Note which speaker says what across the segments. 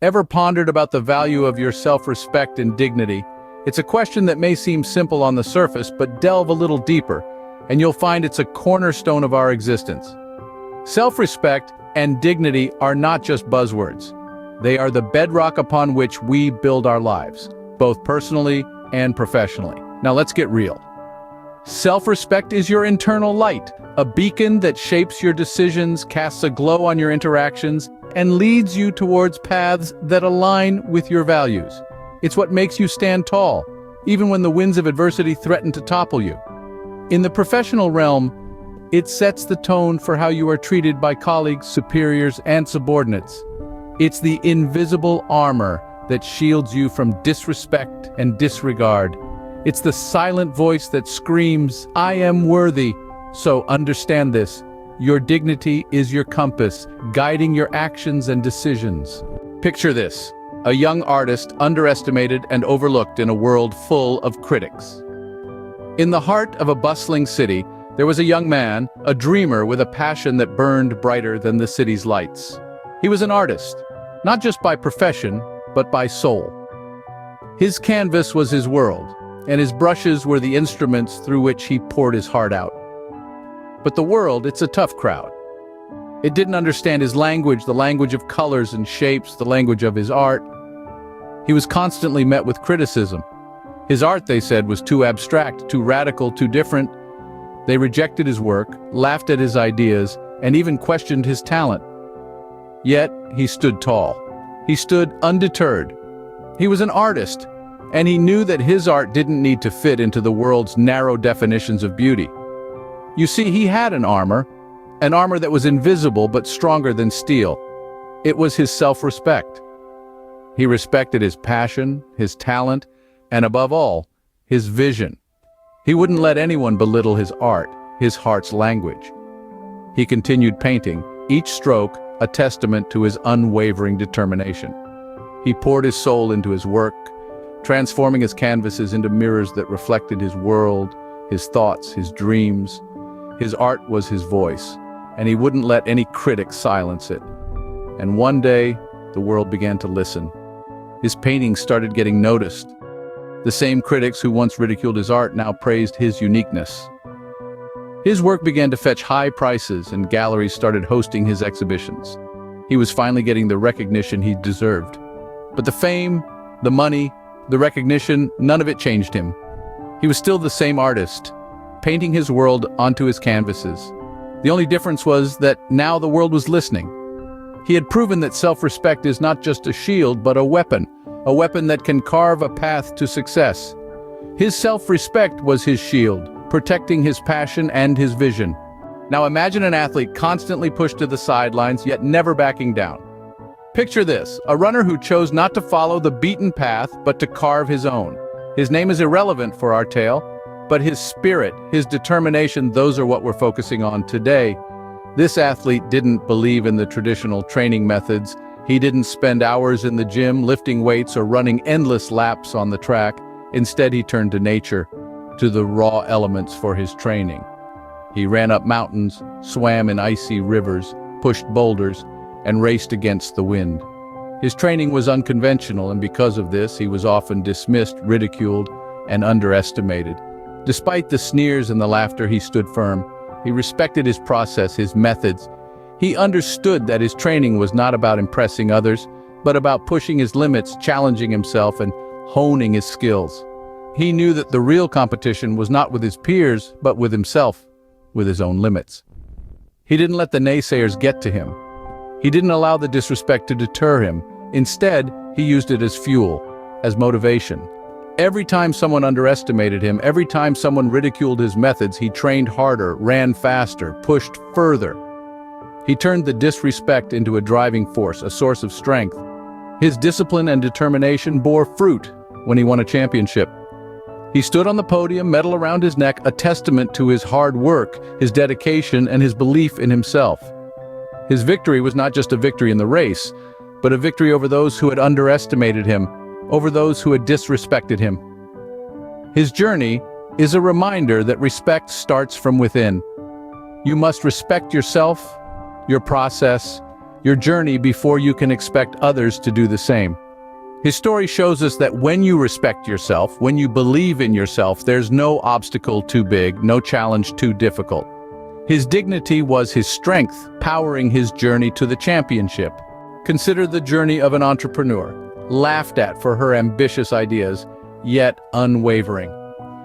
Speaker 1: Ever pondered about the value of your self-respect and dignity? It's a question that may seem simple on the surface, but delve a little deeper, and you'll find it's a cornerstone of our existence. Self-respect and dignity are not just buzzwords. They are the bedrock upon which we build our lives, both personally and professionally. Now let's get real. Self-respect is your internal light, a beacon that shapes your decisions, casts a glow on your interactions, and leads you towards paths that align with your values. It's what makes you stand tall, even when the winds of adversity threaten to topple you. In the professional realm, it sets the tone for how you are treated by colleagues, superiors, and subordinates. It's the invisible armor that shields you from disrespect and disregard. It's the silent voice that screams, "I am worthy." So understand this. Your dignity is your compass, guiding your actions and decisions. Picture this: a young artist underestimated and overlooked in a world full of critics. In the heart of a bustling city, there was a young man, a dreamer with a passion that burned brighter than the city's lights. He was an artist, not just by profession, but by soul. His canvas was his world, and his brushes were the instruments through which he poured his heart out. But the world, it's a tough crowd. It didn't understand his language, the language of colors and shapes, the language of his art. He was constantly met with criticism. His art, they said, was too abstract, too radical, too different. They rejected his work, laughed at his ideas, and even questioned his talent. Yet, he stood tall. He stood undeterred. He was an artist, and he knew that his art didn't need to fit into the world's narrow definitions of beauty. You see, he had an armor that was invisible but stronger than steel. It was his self-respect. He respected his passion, his talent, and above all, his vision. He wouldn't let anyone belittle his art, his heart's language. He continued painting, each stroke a testament to his unwavering determination. He poured his soul into his work, transforming his canvases into mirrors that reflected his world, his thoughts, his dreams. His art was his voice, and he wouldn't let any critic silence it. And one day, the world began to listen. His paintings started getting noticed. The same critics who once ridiculed his art now praised his uniqueness. His work began to fetch high prices, and galleries started hosting his exhibitions. He was finally getting the recognition he deserved. But the fame, the money, the recognition, none of it changed him. He was still the same artist, painting his world onto his canvases. The only difference was that now the world was listening. He had proven that self-respect is not just a shield, but a weapon that can carve a path to success. His self-respect was his shield, protecting his passion and his vision. Now imagine an athlete constantly pushed to the sidelines, yet never backing down. Picture this: a runner who chose not to follow the beaten path, but to carve his own. His name is irrelevant for our tale, but his spirit, his determination, those are what we're focusing on today. This athlete didn't believe in the traditional training methods. He didn't spend hours in the gym lifting weights or running endless laps on the track. Instead, he turned to nature, to the raw elements for his training. He ran up mountains, swam in icy rivers, pushed boulders, and raced against the wind. His training was unconventional, and because of this, he was often dismissed, ridiculed, and underestimated. Despite the sneers and the laughter, he stood firm. He respected his process, his methods. He understood that his training was not about impressing others, but about pushing his limits, challenging himself, and honing his skills. He knew that the real competition was not with his peers, but with himself, with his own limits. He didn't let the naysayers get to him. He didn't allow the disrespect to deter him. Instead, he used it as fuel, as motivation. Every time someone underestimated him, every time someone ridiculed his methods, he trained harder, ran faster, pushed further. He turned the disrespect into a driving force, a source of strength. His discipline and determination bore fruit when he won a championship. He stood on the podium, medal around his neck, a testament to his hard work, his dedication, and his belief in himself. His victory was not just a victory in the race, but a victory over those who had underestimated him, over those who had disrespected him. His journey is a reminder that respect starts from within. You must respect yourself, your process, your journey before you can expect others to do the same. His story shows us that when you respect yourself, when you believe in yourself, there's no obstacle too big, no challenge too difficult. His dignity was his strength, powering his journey to the championship. Consider the journey of an entrepreneur, laughed at for her ambitious ideas, yet unwavering.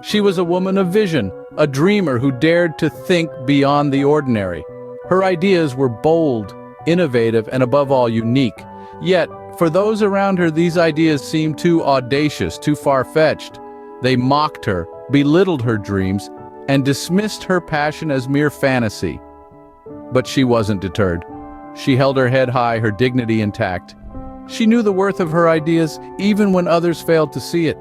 Speaker 1: She was a woman of vision, a dreamer who dared to think beyond the ordinary. Her ideas were bold, innovative, and above all unique. Yet, for those around her, these ideas seemed too audacious, too far-fetched. They mocked her, belittled her dreams, and dismissed her passion as mere fantasy. But she wasn't deterred. She held her head high, her dignity intact. She knew the worth of her ideas, even when others failed to see it.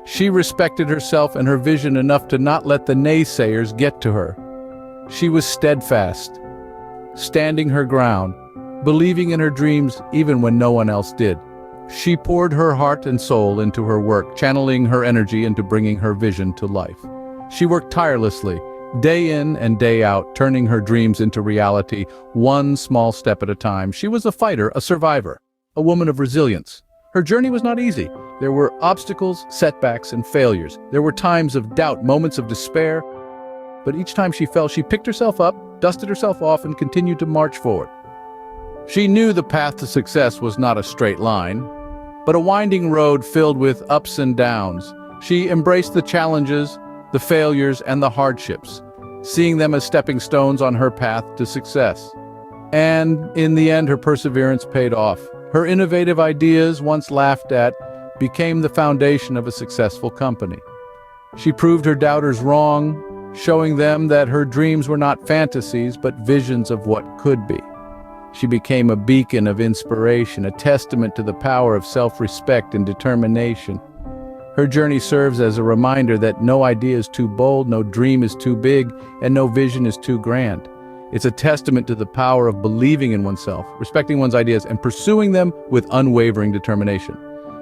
Speaker 1: She respected herself and her vision enough to not let the naysayers get to her. She was steadfast, standing her ground, believing in her dreams even when no one else did. She poured her heart and soul into her work, channeling her energy into bringing her vision to life. She worked tirelessly, day in and day out, turning her dreams into reality, one small step at a time. She was a fighter, a survivor, a woman of resilience. Her journey was not easy. There were obstacles, setbacks, and failures. There were times of doubt, moments of despair. But each time she fell, she picked herself up, dusted herself off, and continued to march forward. She knew the path to success was not a straight line, but a winding road filled with ups and downs. She embraced the challenges, the failures, and the hardships, seeing them as stepping stones on her path to success. And in the end, her perseverance paid off. Her innovative ideas, once laughed at, became the foundation of a successful company. She proved her doubters wrong, showing them that her dreams were not fantasies, but visions of what could be. She became a beacon of inspiration, a testament to the power of self-respect and determination. Her journey serves as a reminder that no idea is too bold, no dream is too big, and no vision is too grand. It's a testament to the power of believing in oneself, respecting one's ideas, and pursuing them with unwavering determination.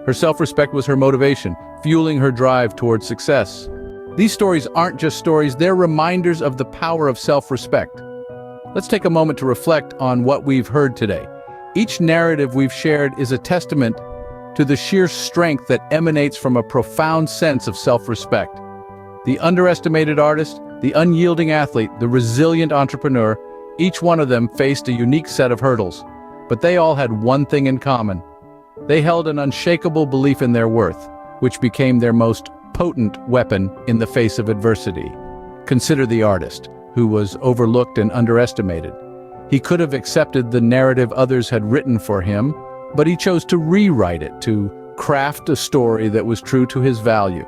Speaker 1: Her self-respect was her motivation, fueling her drive towards success. These stories aren't just stories, they're reminders of the power of self-respect. Let's take a moment to reflect on what we've heard today. Each narrative we've shared is a testament to the sheer strength that emanates from a profound sense of self-respect. The underestimated artist, the unyielding athlete, the resilient entrepreneur, each one of them faced a unique set of hurdles, but they all had one thing in common. They held an unshakable belief in their worth, which became their most potent weapon in the face of adversity. Consider the artist, who was overlooked and underestimated. He could have accepted the narrative others had written for him, but he chose to rewrite it, to craft a story that was true to his value.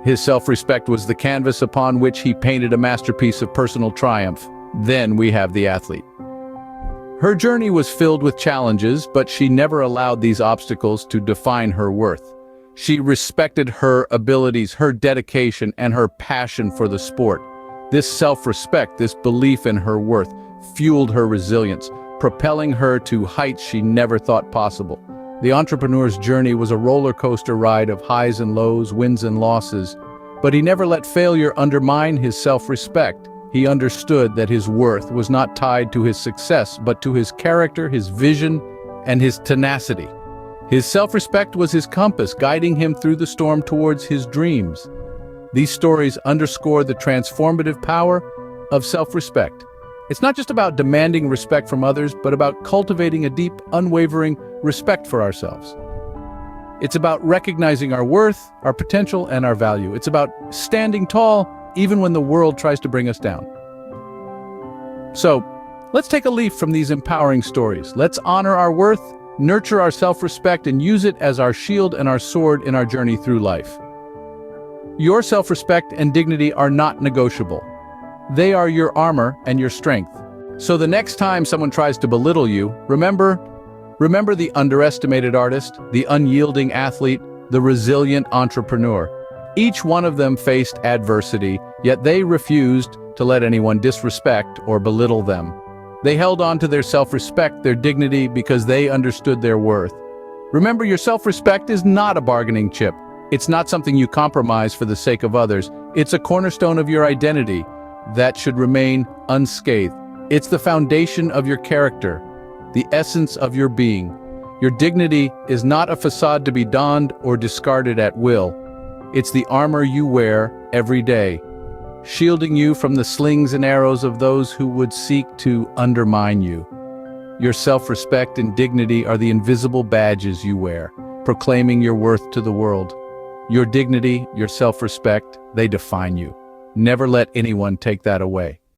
Speaker 1: His self-respect was the canvas upon which he painted a masterpiece of personal triumph. Then we have the athlete. Her journey was filled with challenges, but she never allowed these obstacles to define her worth. She respected her abilities, her dedication, and her passion for the sport. This self-respect, this belief in her worth, fueled her resilience, propelling her to heights she never thought possible. The entrepreneur's journey was a roller coaster ride of highs and lows, wins and losses, but he never let failure undermine his self-respect. He understood that his worth was not tied to his success, but to his character, his vision, and his tenacity. His self-respect was his compass, guiding him through the storm towards his dreams. These stories underscore the transformative power of self-respect. It's not just about demanding respect from others, but about cultivating a deep, unwavering respect for ourselves. It's about recognizing our worth, our potential, and our value. It's about standing tall, even when the world tries to bring us down. So, let's take a leaf from these empowering stories. Let's honor our worth, nurture our self-respect, and use it as our shield and our sword in our journey through life. Your self-respect and dignity are not negotiable. They are your armor and your strength. So the next time someone tries to belittle you, remember the underestimated artist, the unyielding athlete, the resilient entrepreneur. Each one of them faced adversity, yet they refused to let anyone disrespect or belittle them. They held on to their self-respect, their dignity, because they understood their worth. Remember, your self-respect is not a bargaining chip. It's not something you compromise for the sake of others. It's a cornerstone of your identity that should remain unscathed. It's the foundation of your character, the essence of your being. Your dignity is not a facade to be donned or discarded at will. It's the armor you wear every day, shielding you from the slings and arrows of those who would seek to undermine you. Your self-respect and dignity are the invisible badges you wear, proclaiming your worth to the world. Your dignity, your self-respect, they define you. Never let anyone take that away.